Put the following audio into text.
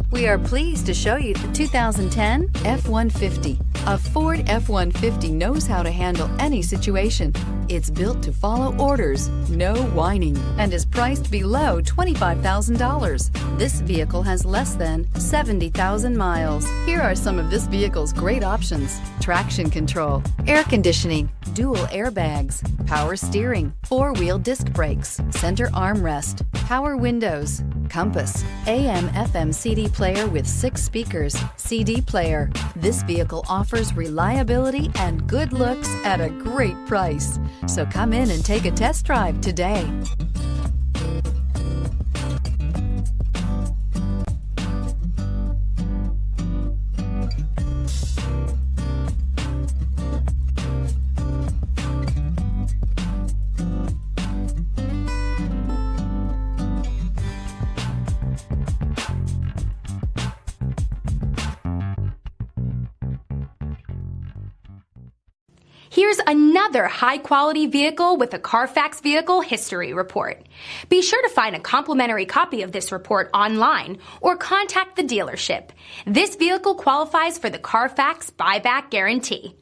We are pleased to show you the 2010 F-150. A Ford F-150 knows how to handle any situation. It's built to follow orders, no whining, and is priced below $25,000. This vehicle has less than 70,000 miles. Here are some of this vehicle's great options: traction control, air conditioning, dual airbags, power steering, four-wheel disc brakes, center armrest, power windows, compass, AM/FM CD player with 6 speakers, CD player. This vehicle offers reliability and good looks at a great price. So come in and take a test drive today. Here's another high-quality vehicle with a Carfax Vehicle History Report. Be sure to find a complimentary copy of this report online or contact the dealership. This vehicle qualifies for the Carfax Buyback Guarantee.